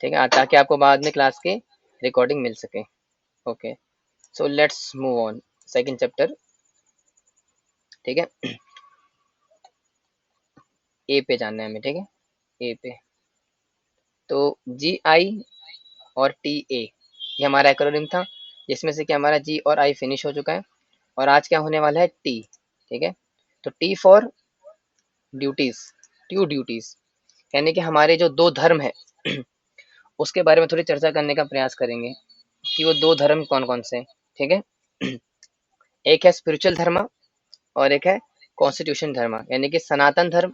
ठीक है, ताकि आपको बाद में क्लास के रिकॉर्डिंग मिल सके। Okay, so let's move on second chapter. ठीक है, ए पे जानना है हमें। ठीक है, ए पे तो जी आई और टी ए ये हमारा एक्रोनिम था, जिसमें से कि हमारा जी और आई फिनिश हो चुका है, और आज क्या होने वाला है टी। ठीक है, तो टी फॉर ड्यूटीज, ट्यू ड्यूटीज, यानी कि हमारे जो दो धर्म है उसके बारे में थोड़ी चर्चा करने का प्रयास करेंगे कि वो दो धर्म कौन कौन से हैं। ठीक है, एक है स्पिरिचुअल धर्म और एक है कॉन्स्टिट्यूशन धर्म, यानी कि सनातन धर्म,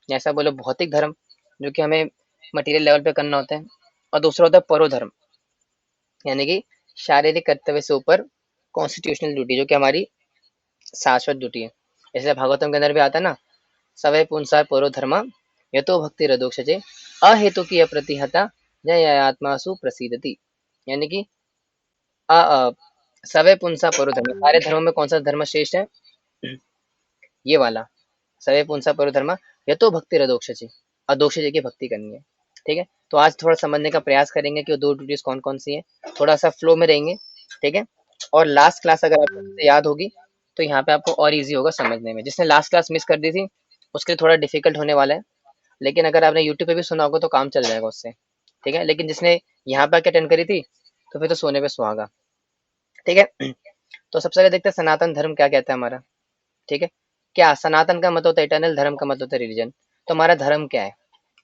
जैसा बोलो भौतिक धर्म जो कि हमें मटेरियल लेवल पे करना होता है, और दूसरा होता है परो धर्म, यानी कि शारीरिक कर्तव्य से ऊपर कॉन्स्टिट्यूशनल ड्यूटी, जो कि हमारी शाश्वत ड्यूटी है। इसलिए भागवतम के अंदर भी आता है ना, सवै पुंसा परो धर्मा यतो भक्ति रदोक्षजे अहेतु की अप्रतिहता जय आत्मासु प्रसीदति, यानी कि सवै पुंसा परो धर्म, सारे धर्मों में कौन सा धर्म श्रेष्ठ है, ये वाला सवै पुंसा परो धर्मा यतो भक्ति रदोक्षजे, अदोक्षजे की भक्ति करनी है। ठीक है, तो आज थोड़ा समझने का प्रयास करेंगे कि वो दो ड्यूटीज कौन कौन सी है, थोड़ा सा फ्लो में रहेंगे। ठीक है, और लास्ट क्लास अगर आपको अच्छे से याद होगी तो यहाँ पे आपको और इजी होगा समझने में। जिसने लास्ट क्लास मिस कर दी थी उसके लिए थोड़ा डिफिकल्ट होने वाला है, लेकिन अगर आपने यूट्यूब पे भी सुना होगा तो काम चल जाएगा उससे। ठीक है, लेकिन जिसने यहाँ पे आके अटेंड करी थी तो फिर तो सोने पे सुहागा। ठीक है, तो सबसे पहले देखते हैं सनातन धर्म क्या कहता है हमारा। ठीक है, क्या सनातन का मतलब होता है इटर्नल, धर्म का मतलब होता है रिलीजन। तो हमारा धर्म क्या है,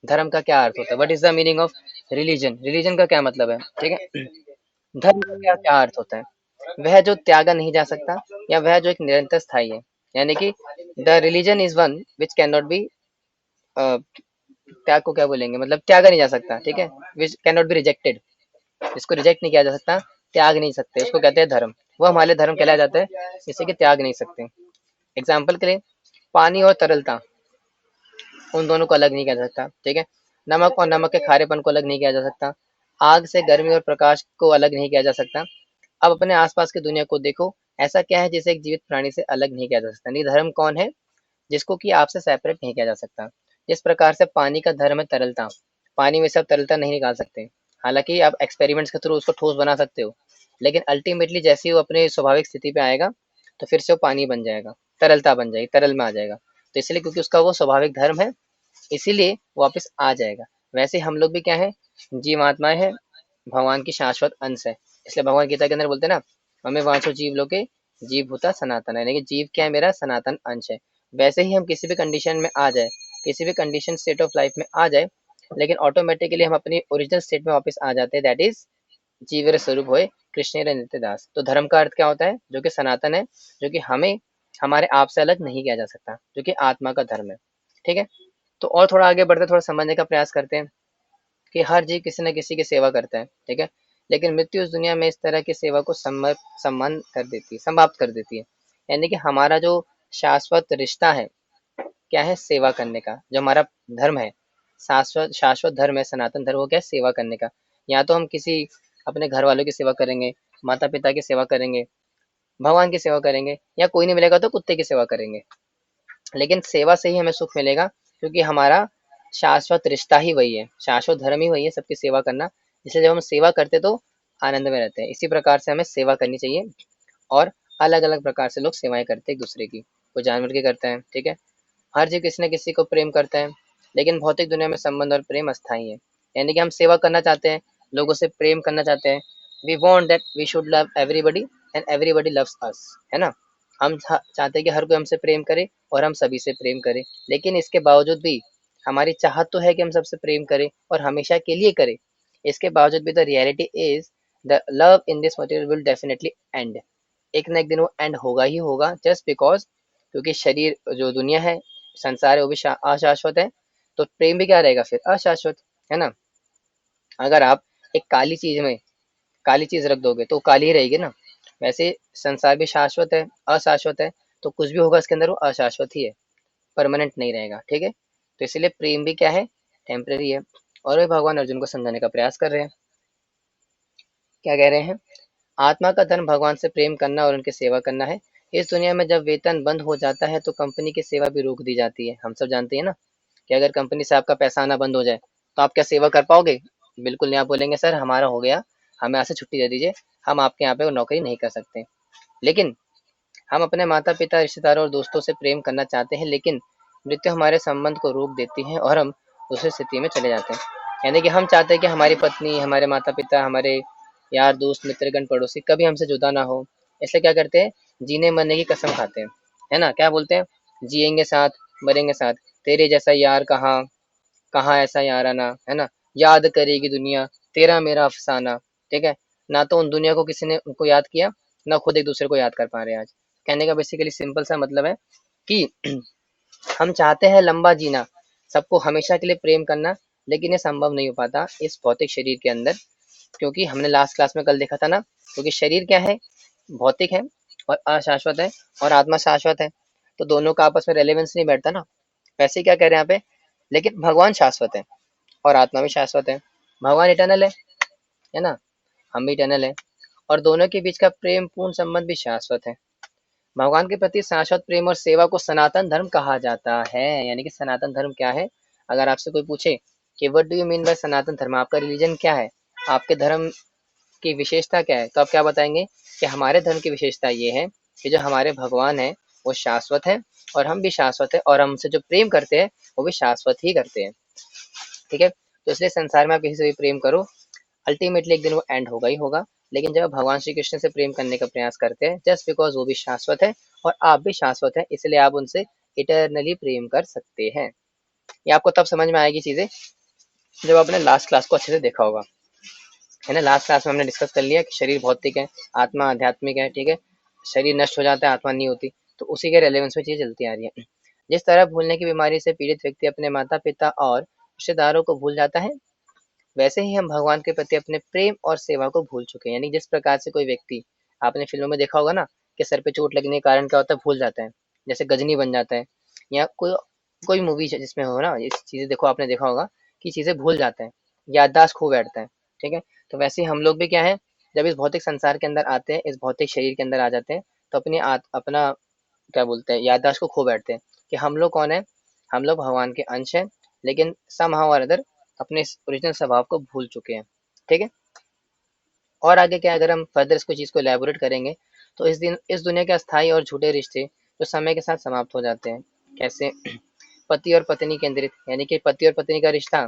धर्म का क्या अर्थ होता है, what is the meaning of religion, religion का क्या मतलब है। ठीक है, धर्म का क्या क्या अर्थ होता है, वह जो त्यागा नहीं जा सकता या वह जो एक निरंतर स्थायी है, यानी कि the religion is one which can not be, त्याग को क्या बोलेंगे, मतलब त्यागा नहीं जा सकता। ठीक है, which can not be rejected, इसको रिजेक्ट नहीं किया जा सकता, त्याग नहीं सकते, उसको कहते हैं धर्म। वो हमारे धर्म कहलाया जाता है जिसे कि त्याग नहीं सकते। एग्जाम्पल के लिए पानी और तरलता, उन दोनों को अलग नहीं किया जा सकता। ठीक है, नमक और नमक के खारेपन को अलग नहीं किया जा सकता, आग से गर्मी और प्रकाश को अलग नहीं किया जा सकता। अब अपने आसपास की दुनिया को देखो, ऐसा क्या है जिसे एक जीवित प्राणी से अलग नहीं किया जा सकता, नहीं धर्म कौन है जिसको कि आपसे सेपरेट नहीं किया जा सकता। जिस प्रकार से पानी का धर्म है तरलता, पानी में से आप तरलता नहीं निकाल सकते, हालांकि आप एक्सपेरिमेंट्स के थ्रू उसको ठोस बना सकते हो, लेकिन अल्टीमेटली जैसे ही वो अपने स्वाभाविक स्थिति पे आएगा तो फिर से वो पानी बन जाएगा, तरलता बन जाएगी, तरल में आ जाएगा। तो इसलिए क्योंकि उसका वो स्वाभाविक धर्म है, इसीलिए वो वापस आ जाएगा। वैसे हम लोग भी क्या है, जीवात्माएं हैं, भगवान की शाश्वत अंश है। इसलिए भगवान गीता के अंदर बोलते हैं ना, हमें वांचो जीव लोके जीव भूता सनातन है, यानी कि जीव क्या है, मेरा सनातन अंश है। वैसे ही हम किसी भी कंडीशन में आ जाए, किसी भी कंडीशन स्टेट ऑफ लाइफ में आ जाए, लेकिन ऑटोमेटिकली हम अपनी ओरिजिनल स्टेट में वापस आ जाते हैं, दैट इज जीवेर स्वरूप होए कृष्ण नित्य दास। तो धर्म का अर्थ क्या होता है, जो कि सनातन है, जो कि हमें हमारे आप से अलग नहीं किया जा सकता, जो कि आत्मा का धर्म है। ठीक है, तो और थोड़ा आगे बढ़ते थोड़ा समझने का प्रयास करते हैं कि हर जीव किसी न किसी की सेवा करता है। ठीक है, लेकिन मृत्यु इस दुनिया में इस तरह की सेवा को सम्मान कर देती है, समाप्त कर देती है। यानी कि हमारा जो शाश्वत रिश्ता है क्या है, सेवा करने का, जो हमारा धर्म है, शाश्वत शाश्वत धर्म है, सनातन धर्म, वो क्या है, सेवा करने का। या तो हम किसी अपने घर वालों की सेवा करेंगे, माता पिता की सेवा करेंगे, भगवान की सेवा करेंगे, या कोई नहीं मिलेगा तो कुत्ते की सेवा करेंगे, लेकिन सेवा से ही हमें सुख मिलेगा, क्योंकि हमारा शाश्वत रिश्ता ही वही है, शाश्वत धर्म ही वही है, सबकी सेवा करना। इसलिए जब हम सेवा करते तो आनंद में रहते हैं। इसी प्रकार से हमें सेवा करनी चाहिए, और अलग अलग प्रकार से लोग सेवाएं करते हैं एक दूसरे की, कोई जानवर की करता है। ठीक है, हर जीव किसी न किसी को प्रेम करता है, लेकिन भौतिक दुनिया में संबंध और प्रेम अस्थायी है। यानी कि हम सेवा करना चाहते हैं, लोगों से प्रेम करना चाहते हैं, we want that we should love everybody and everybody loves us, है ना। हम चाहते हैं कि हर कोई हमसे प्रेम करे और हम सभी से प्रेम करें, लेकिन इसके बावजूद भी हमारी चाहत तो है कि हम सबसे प्रेम करें और हमेशा के लिए करें। इसके बावजूद भी the reality is the love in this material will definitely and, एक ना एक दिन वो एंड होगा ही होगा, जस्ट बिकॉज क्योंकि शरीर जो दुनिया है, संसार है, वो भी अशाश्वत है, तो प्रेम भी क्या रहेगा फिर, अशाश्वत, है ना। अगर आप एक काली चीज में काली चीज रख दोगे तो काली ही रहेगी ना। वैसे संसार भी शाश्वत है, अशाश्वत है, तो कुछ भी होगा इसके अंदर वो अशाश्वत ही है, परमानेंट नहीं रहेगा। ठीक है, तो इसलिए प्रेम भी क्या है, टेम्पररी है। और वे भगवान अर्जुन को समझाने का प्रयास कर रहे हैं, क्या कह रहे हैं, आत्मा का धर्म भगवान से प्रेम करना और उनकी सेवा करना है। इस दुनिया में जब वेतन बंद हो जाता है तो कंपनी की सेवा भी रोक दी जाती है। हम सब जानते हैं ना कि अगर कंपनी से आपका पैसा आना बंद हो जाए तो आप क्या सेवा कर पाओगे, बिल्कुल नहीं, आप बोलेंगे सर हमारा हो गया, हमें यहाँ से छुट्टी दे दीजिए, हम आपके यहाँ पे नौकरी नहीं कर सकते। लेकिन हम अपने माता पिता, रिश्तेदारों और दोस्तों से प्रेम करना चाहते हैं, लेकिन मृत्यु हमारे संबंध को रोक देती है और हम दूसरी स्थिति में चले जाते हैं। यानी कि हम चाहते हैं कि हमारी पत्नी, हमारे माता पिता, हमारे यार दोस्त, मित्रगण, पड़ोसी कभी हमसे जुदा ना हो। इसलिए क्या करते हैं, जीने मरने की कसम खाते हैं, है ना? क्या बोलते हैं, जिएंगे साथ, मरेंगे साथ, तेरे जैसा यार कहाँ, कहाँ ऐसा याराना, है ना? याद करेगी दुनिया तेरा मेरा अफसाना। ठीक है, ना तो उन दुनिया को किसी ने उनको याद किया, ना खुद एक दूसरे को याद कर पा रहे हैं आज। कहने का बेसिकली सिंपल सा मतलब है कि हम चाहते हैं लंबा जीना, सबको हमेशा के लिए प्रेम करना, लेकिन ये संभव नहीं हो पाता इस भौतिक शरीर के अंदर। क्योंकि हमने लास्ट क्लास में कल देखा था ना, क्योंकि शरीर क्या है, भौतिक है और अशाश्वत है, और आत्मा शाश्वत है, तो दोनों का आपस में रेलेवेंस नहीं बैठता ना। वैसे ही क्या कह रहे हैं यहाँ पे, लेकिन भगवान शाश्वत है और आत्मा भी शाश्वत है। भगवान इटर्नल है ना? हम भी इटर्नल है, और दोनों के बीच का प्रेम पूर्ण संबंध भी शाश्वत है। भगवान के प्रति शाश्वत प्रेम और सेवा को सनातन धर्म कहा जाता है। यानी कि सनातन धर्म क्या है? अगर आपसे कोई पूछे कि what do you mean by Sanatan Dharma, आपका रिलीजन क्या है, आपके धर्म की विशेषता क्या है, तो आप क्या बताएंगे कि हमारे धर्म की विशेषता ये है कि जो हमारे भगवान है वो शाश्वत है, और हम भी शाश्वत है, और हमसे जो प्रेम करते हैं वो भी शाश्वत ही करते हैं। ठीक है, तो इसलिए संसार में आप किसी से भी प्रेम करो, अल्टीमेटली एक दिन वो एंड होगा ही होगा। लेकिन जब आप भगवान श्री कृष्ण से प्रेम करने का प्रयास करते हैं, जस्ट बिकॉज वो भी शाश्वत है और आप भी शाश्वत है, इसलिए आप उनसे इटरनली प्रेम कर सकते हैं। ये आपको तब समझ में आएगी चीजें जब आपने लास्ट क्लास को अच्छे से देखा होगा, है ना? लास्ट क्लास में हमने डिस्कस कर लिया कि शरीर भौतिक है, आत्मा आध्यात्मिक है। ठीक है, शरीर नष्ट हो जाता है, आत्मा नहीं होती, तो उसी के रेलेवेंस में चीजें चलती आ रही है। जिस तरह भूलने की बीमारी से पीड़ित व्यक्ति अपने माता पिता और रिश्तेदारों को भूल जाता है, वैसे ही हम भगवान के प्रति अपने प्रेम और सेवा को भूल चुके हैं। यानी जिस प्रकार से कोई व्यक्ति, आपने फिल्मों में देखा होगा ना, कि सर पे चोट लगने के कारण क्या होता है, भूल जाता है, जैसे गजनी बन जाता है, या कोई कोई मूवी जिसमें हो ना ये चीजें देखो, आपने देखा होगा कि चीजें भूल जाते हैं, याददाश्त खो बैठता है। ठीक है, तो वैसे ही हम लोग भी क्या है, जब इस भौतिक संसार के अंदर आते हैं, इस भौतिक शरीर के अंदर आ जाते हैं, तो अपना क्या बोलते हैं, याददाश्त को खो बैठते हैं कि हम लोग कौन है, हम लोग भगवान के अंश हैं, लेकिन समहाउ और अदर अपने ओरिजिनल स्वभाव को भूल चुके हैं। ठीक है, और आगे क्या, अगर हम फर्दर इसको चीज़ को एलैबोरेट करेंगे, तो इस दुनिया के अस्थायी और झूठे रिश्ते जो समय के साथ समाप्त हो जाते हैं। कैसे? पति और पत्नी केंद्रित, यानी कि पति और पत्नी का रिश्ता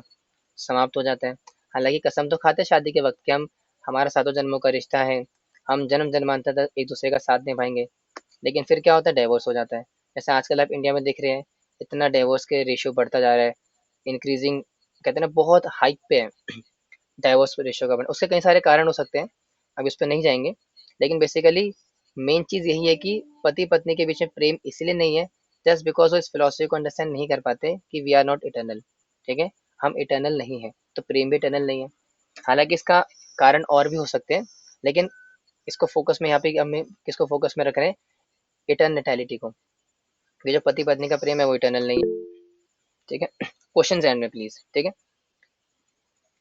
समाप्त हो जाता है। हालांकि कसम तो खाते शादी के वक्त कि हम, हमारा सातों जन्मों का रिश्ता है, हम जन्म जन्मांतर तक एक दूसरे का साथ निभाएंगे, लेकिन फिर क्या होता है, डाइवोर्स हो जाता है। जैसे आजकल आप इंडिया में देख रहे हैं, इतना डाइवोर्स के रेशियो बढ़ता जा रहा है, इंक्रीजिंग, कहते हैं ना, बहुत हाइक पे है डाइवोर्स रेशियो का बढ़ना। उसके कई सारे कारण हो सकते हैं, अब इस पर नहीं जाएंगे, लेकिन बेसिकली मेन चीज़ यही है कि पति पत्नी के बीच में प्रेम इसलिए नहीं है, जस्ट बिकॉज वो इस फिलोसफी को अंडरस्टैंड नहीं कर पाते कि वी आर नॉट इटर्नल। ठीक है, हम इटर्नल नहीं है, तो प्रेम भी इटर्नल नहीं है। हालांकि इसका कारण और भी हो सकते हैं, लेकिन इसको फोकस में यहाँ पे हम किसको फोकस में रख रहे हैं, इटर्निटैलिटी को। ये जो पति पत्नी का प्रेम है वो इटर्नल नहीं है। ठीक है, क्वेश्चन एंड में प्लीज। ठीक है,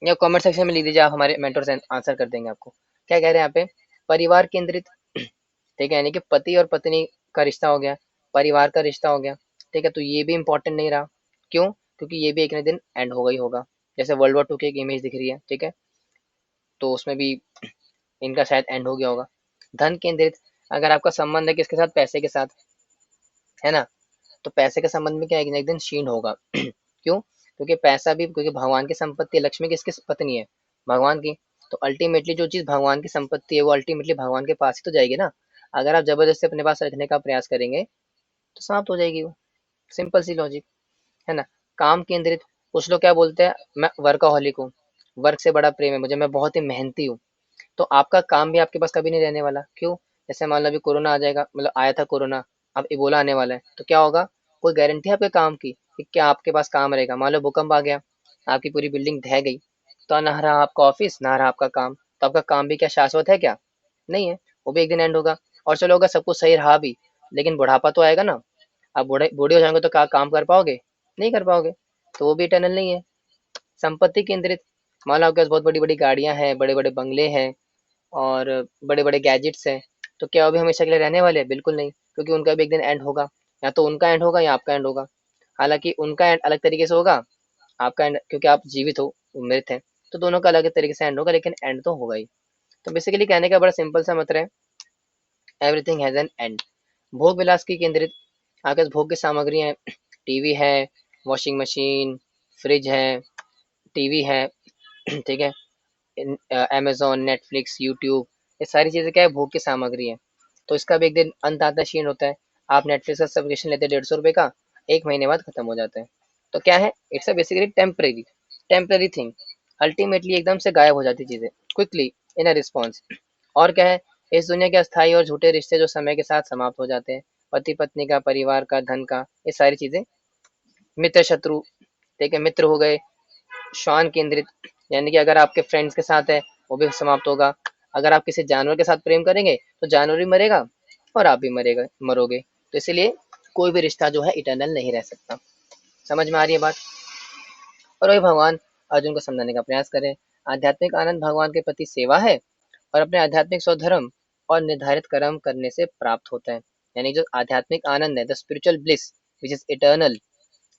या कमेंट सेक्शन में लिख दीजिए, आप हमारे मेंटर से आंसर कर देंगे आपको। क्या कह रहे हैं यहाँ पे, परिवार केंद्रित। ठीक है, यानी कि पति और पत्नी का रिश्ता हो गया, परिवार का रिश्ता हो गया। ठीक है, तो ये भी इंपॉर्टेंट नहीं रहा। क्यों? क्योंकि ये भी एक न दिन एंड होगा ही होगा। जैसे वर्ल्ड वॉर 2 की एक इमेज दिख रही है, ठीक है, तो उसमें भी इनका शायद एंड हो गया होगा। धन केंद्रित, अगर आपका संबंध है किसके साथ, पैसे के साथ, है ना, तो पैसे के संबंध में क्या एक न एक दिन क्षीण होगा। क्यों? क्योंकि पैसा भी, क्योंकि भगवान की संपत्ति है, लक्ष्मी किसकी पत्नी है, भगवान की। तो अल्टीमेटली जो चीज भगवान की संपत्ति है वो अल्टीमेटली भगवान के पास ही तो जाएगी ना। अगर आप जबरदस्ती अपने पास रखने का प्रयास करेंगे तो समाप्त हो जाएगी वो। सिंपल सी लॉजिक, है ना। काम केंद्रित, कुछ लोग क्या बोलते हैं, मैं वर्कaholic हूँ, वर्क से बड़ा प्रेम है मुझे, मैं बहुत ही मेहनती हूँ। तो आपका काम भी आपके पास कभी नहीं रहने वाला। क्यों? जैसे मान लो अभी कोरोना आ जाएगा, मतलब आया था कोरोना, अब इबोला आने वाला है, तो क्या होगा, कोई गारंटी है आपके काम की कि क्या आपके पास काम रहेगा? मान लो भूकंप आ गया, आपकी पूरी बिल्डिंग ढह गई, तो ना रहा आपका ऑफिस, ना रहा आपका काम, तो आपका काम भी क्या शाश्वत है क्या? नहीं है, वो भी एक दिन एंड होगा। और चलो अगर सब कुछ सही रहा भी, लेकिन बुढ़ापा तो आएगा ना, आप बूढ़े बूढ़े हो जाएंगे तो क्या काम कर पाओगे? नहीं कर पाओगे, तो वो भी इटर्नल नहीं है। संपत्ति केंद्रित, मान लो आपके पास बहुत बड़ी बड़ी गाड़ियां हैं, बड़े बड़े बंगले हैं, और बड़े बड़े गैजेट्स हैं, तो क्या वो भी हमेशा के लिए रहने वाले हैं? बिल्कुल नहीं, क्योंकि उनका भी एक दिन एंड होगा। या तो उनका एंड होगा या आपका एंड होगा। हालांकि उनका एंड अलग तरीके से होगा, आपका एंड, क्योंकि आप जीवित हो, वो मृत है, तो दोनों का अलग अलग तरीके से एंड होगा, लेकिन एंड तो होगा ही। तो बेसिकली कहने का बड़ा सिंपल सा मतलब है, एवरीथिंग हैज एन एंड। भोग विलास की केंद्रित आपके पास भोग की सामग्री है, टीवी है, वॉशिंग मशीन, फ्रिज है, टीवी है, ठीक है, अमेजोन, नेटफ्लिक्स, यूट्यूब, ये सारी चीजें क्या है, भोग की सामग्री है। तो इसका भी एक दिन अंत आता है, क्षीण होता है। आप नेटफ्लिक्स का सब्सक्रिप्शन लेते हैं 150 रुपये का, 1 महीने बाद खत्म हो जाता है। तो क्या है, it's a basically temporary, temporary thing. Ultimately एकदम से गायब हो जाती चीजें क्विकली इन अ रिस्पॉन्स। और क्या है, इस दुनिया के अस्थायी और झूठे रिश्ते जो समय के साथ समाप्त हो जाते हैं, पति पत्नी का, परिवार का, धन का, ये सारी चीजें। मित्र शत्रु, ठीक है, मित्र हो गए, श्वान केंद्रित, यानी कि अगर आपके फ्रेंड्स के साथ है वो भी समाप्त होगा। अगर आप किसी जानवर के साथ प्रेम करेंगे तो जानवर भी मरेगा और आप भी मरोगे। तो इसीलिए कोई भी रिश्ता जो है इटर्नल नहीं रह सकता। समझ में आ रही है बात? और वही भगवान अर्जुन को समझाने का प्रयास करें, आध्यात्मिक आनंद भगवान के प्रति सेवा है और अपने आध्यात्मिक स्वधर्म और निर्धारित कर्म करने से प्राप्त होता है। यानी जो आध्यात्मिक आनंद है, the spiritual bliss which is eternal,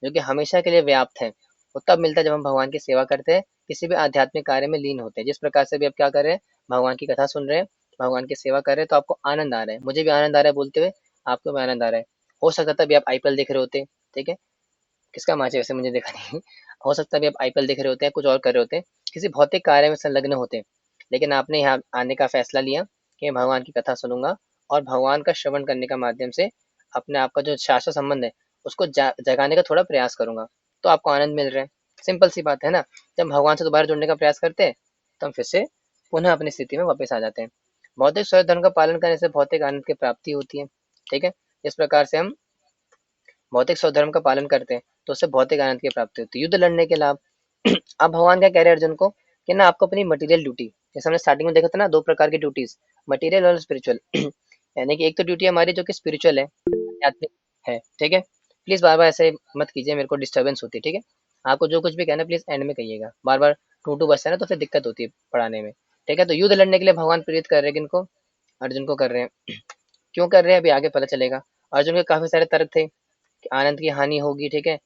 जो कि हमेशा के लिए व्याप्त है, वो तब मिलता है जब हम भगवान की सेवा करते हैं, किसी भी आध्यात्मिक कार्य में लीन होते हैं। जिस प्रकार से भी आप क्या कर रहे हैं, भगवान की कथा सुन रहे हैं, भगवान की सेवा कर रहे हैं, तो आपको आनंद आ रहा है, मुझे भी आनंद आ रहा है बोलते हुए, आपको भी आनंद आ रहा है। हो सकता था अभी आप आईपीएल देख रहे होते, ठीक है, किसका मैच है वैसे मुझे देखा नहीं हो सकता है अभी आप आईपीएल देख रहे होते हैं, कुछ और कर रहे होते हैं, किसी भौतिक कार्य में संलग्न होते हैं, लेकिन आपने यहाँ आने का फैसला लिया कि मैं भगवान की कथा सुनूंगा और भगवान का श्रवण करने का माध्यम से अपने आप का जो शाश्वत संबंध है उसको जगाने का थोड़ा प्रयास करूंगा, तो आपको आनंद मिल रहा है। सिंपल सी बात है ना, जब भगवान से दोबारा जुड़ने का प्रयास करते हैं तो हम फिर से पुनः अपनी स्थिति में वापस आ जाते हैं। भौतिक स्वयं धर्म का पालन करने से भौतिक आनंद की प्राप्ति होती है, ठीक है। इस प्रकार से हम भौतिक स्वधर्म का पालन करते हैं तो उससे भौतिक आनंद की प्राप्ति होती है। युद्ध लड़ने के लाभ अब भगवान क्या कह रहे हैं अर्जुन को कि ना आपको अपनी मटेरियल ड्यूटी, जैसे हमने स्टार्टिंग में देखा था ना, दो प्रकार की ड्यूटीज, मटेरियल और स्पिरिचुअल यानी कि एक तो ड्यूटी हमारी जो कि स्पिरिचुअल है, आध्यात्मिक है, ठीक है। प्लीज बार बार ऐसे मत कीजिए, मेरे को डिस्टर्बेंस होती है, ठीक है। आपको जो कुछ भी कहना है प्लीज एंड में कहिएगा, बार बार टू टू बचता है ना तो फिर दिक्कत होती है पढ़ाने में, ठीक है। तो युद्ध लड़ने के लिए भगवान प्रेरित कर रहे हैं किनको, अर्जुन को कर रहे हैं। क्यों कर रहे हैं अभी आगे पता चलेगा। अर्जुन के काफी सारे तर्क थे कि आनंद की हानि होगी, ठीक है,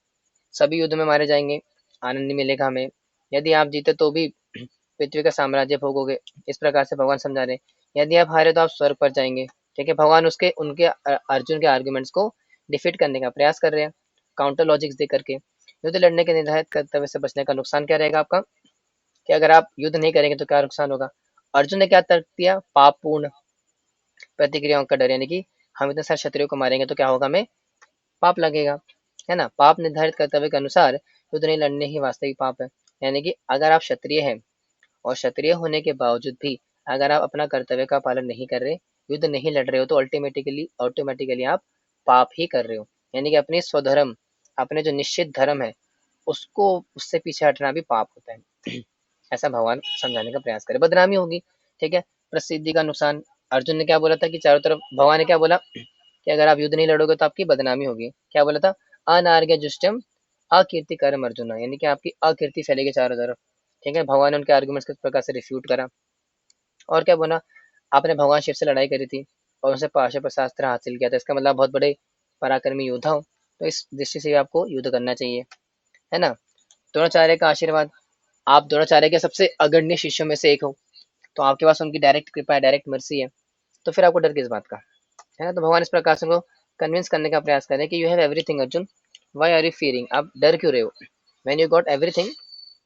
सभी युद्ध में मारे जाएंगे, आनंद नहीं मिलेगा हमें, यदि आप जीते तो भी पृथ्वी का साम्राज्य भोगोगे, इस प्रकार से भगवान समझा रहे हैं। यदि आप हारे तो आप स्वर्ग पर जाएंगे, ठीक है। भगवान उसके उनके अर्जुन के आर्ग्यूमेंट्स को डिफीट करने का प्रयास कर रहे हैं, काउंटर लॉजिक्स दे करके। युद्ध लड़ने के निर्धारित कर्तव्य से बचने का नुकसान क्या रहेगा आपका, कि अगर आप युद्ध नहीं करेंगे तो क्या नुकसान होगा। अर्जुन ने क्या तर्क दिया, पापपूर्ण प्रतिक्रियाओं का डर, यानी कि हम इतने सारे क्षत्रियों को मारेंगे तो क्या होगा, हमें पाप लगेगा, है ना। पाप निर्धारित कर्तव्य के अनुसार युद्ध नहीं लड़ने ही वास्तविक पाप है। यानी कि अगर आप क्षत्रिय हैं और क्षत्रिय होने के बावजूद भी अगर आप अपना कर्तव्य का पालन नहीं कर रहे, युद्ध नहीं लड़ रहे हो, तो अल्टीमेटिकली ऑटोमेटिकली आप पाप ही कर रहे हो। यानी कि अपने स्वधर्म, अपने जो निश्चित धर्म है उसको, उससे पीछे हटना भी पाप होता है। ऐसा भगवान समझाने का प्रयास करे, बदनामी होगी, ठीक है, प्रसिद्धि का नुकसान। अर्जुन ने क्या बोला था कि चारों तरफ, भगवान ने क्या बोला कि अगर आप युद्ध नहीं लड़ोगे तो आपकी बदनामी होगी। क्या बोला था, अनार्घ्य जुष्टम अकीर्ति कर्म अर्जुन, यानी कि आपकी अकीर्ति फैलेगी चारों तरफ, ठीक है। भगवान ने उनके आर्गुमेंट्स किस प्रकार से रिफ्यूट करा। और क्या बोला, आपने भगवान शिव से लड़ाई करी थी और उनसे पाशुपतास्त्र हासिल किया था, इसका मतलब बहुत बड़े पराक्रमी योद्धा हो, तो इस दृष्टि से आपको युद्ध करना चाहिए, है ना। द्रोणाचार्य का आशीर्वाद, आप द्रोणाचार्य के सबसे अग्रणी शिष्यों में से एक हो, तो आपके पास उनकी डायरेक्ट कृपा है, डायरेक्ट मर्सी है, तो फिर आपको डर किस बात का, है ना। तो भगवान इस प्रकार से उनको कन्विंस करने का प्रयास करें कि you have everything Arjun, why are you fearing, आप डर क्यों रहे हो, when you got everything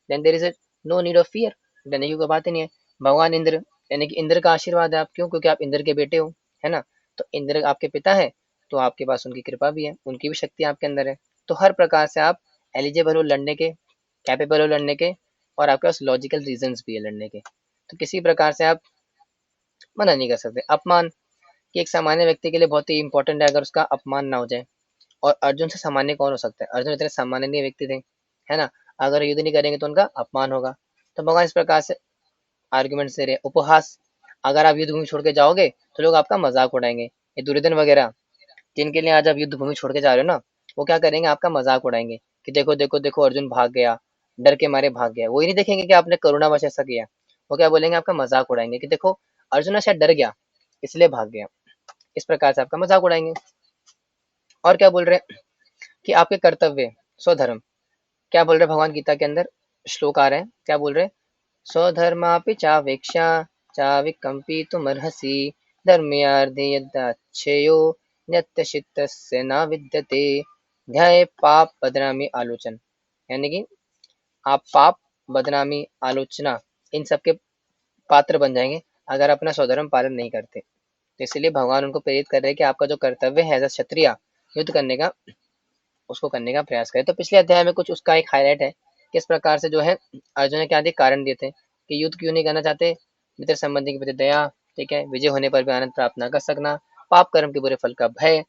then there is no need of fear, डरने की कोई बात ही नहीं है। भगवान इंद्र, यानी कि इंद्र का आशीर्वाद है, आप क्यों, क्योंकि आप इंद्र के बेटे हो, है ना। तो इंद्र आपके पिता है, तो आपके पास उनकी कृपा भी है, उनकी भी शक्ति आपके अंदर है। तो हर प्रकार से आप एलिजिबल हो लड़ने के, कैपेबल हो लड़ने के, और आपके पास लॉजिकल रीजंस भी है लड़ने के, तो किसी प्रकार से आप मना नहीं कर सकते। अपमान, कि एक सामान्य व्यक्ति के लिए बहुत ही इंपॉर्टेंट है अगर उसका अपमान ना हो जाए, और अर्जुन से सामान्य कौन हो सकता है, अर्जुन इतने सामान्य व्यक्ति थे, है ना। अगर युद्ध नहीं करेंगे तो उनका अपमान होगा। तो भगवान इस प्रकार से आर्ग्यूमेंट दे रहे हैं। उपहास, अगर आप युद्ध भूमि छोड़ के जाओगे तो लोग आपका मजाक उड़ाएंगे, ये दुर्योधन वगैरह जिनके लिए आज आप युद्ध भूमि छोड़ के जा रहे हो ना, वो क्या करेंगे, आपका मजाक उड़ाएंगे कि देखो देखो देखो अर्जुन भाग गया, डर के मारे भाग गया। वो ही नहीं देखेंगे कि आपने करुणावश ऐसा किया, वो क्या बोलेंगे, आपका मजाक उड़ाएंगे कि देखो अर्जुन शायद डर गया इसलिए भाग गया, इस प्रकार से आपका मजाक उड़ाएंगे। और क्या बोल रहे हैं कि आपके कर्तव्य, स्वधर्म, क्या बोल रहे हैं भगवान गीता के अंदर, श्लोक आ रहे हैं, क्या बोल रहे हैं, स्वधर्मापि चावेक्षा चाविकम्पितुमर्हसि धर्म्यार्धे यदाच्छेयो नित्यचित्तस्य न विद्यते। ध्याये पाप बदनामी आलोचन, यानी कि आप पाप बदनामी आलोचना इन सब के पात्र बन जाएंगे अगर अपना स्वधर्म पालन नहीं करते। तो इसलिए भगवान उनको प्रेरित कर रहे हैं कि आपका जो कर्तव्य है एज अ क्षत्रिय युद्ध करने का, उसको करने का प्रयास करें। तो पिछले अध्याय में कुछ उसका एक हाईलाइट है, किस प्रकार से जो है अर्जुन ने क्या दिए कारण दिए थे कि युद्ध क्यों नहीं करना चाहते, मित्र संबंधी के प्रति दया, ठीक है, विजय होने पर भी आनंद प्राप्त न कर सकना, पाप कर्म के बुरे फल का भय,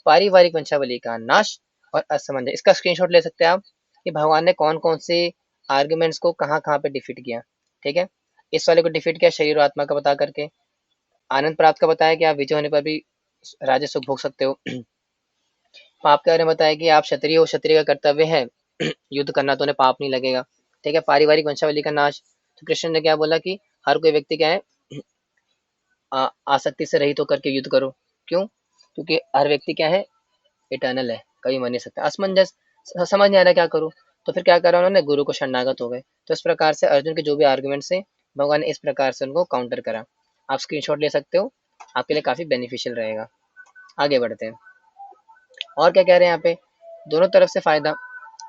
पारिवारिक वंशावली का नाश और असमंजस। इसका स्क्रीनशॉट ले सकते हैं आप कि भगवान ने कौन कौन से आर्ग्यूमेंट्स को कहाँ कहाँ पे डिफीट किया। ठीक है, इस वाले को डिफीट किया शरीर और आत्मा का बता करके, आनंद प्राप्त का बताया कि आप विजय होने पर भी राज्य सुख भोग सकते हो। पाप के बारे में बताया कि आप क्षत्रिय हो, क्षत्रिय का कर्तव्य है युद्ध करना, तो उन्हें पाप नहीं लगेगा। ठीक है, पारिवारिक वंशावली का नाश, तो कृष्ण ने क्या बोला कि हर कोई व्यक्ति क्या है आसक्ति से रहित होकर के युद्ध करो। क्यों? क्योंकि हर व्यक्ति क्या है इटर्नल है, कभी मर नहीं सकता। असमंजस, समझ नहीं आ रहा क्या करूं, तो फिर क्या करा उन्होंने, गुरु को शरणागत हो गए। तो इस प्रकार से अर्जुन के जो भी आर्गुमेंट्स है भगवान ने इस प्रकार से उनको काउंटर करा। आप स्क्रीनशॉट ले सकते हो, आपके लिए काफी बेनिफिशियल रहेगा। आगे बढ़ते हैं, और क्या कह रहे हैं यहाँ पे, दोनों तरफ से फायदा।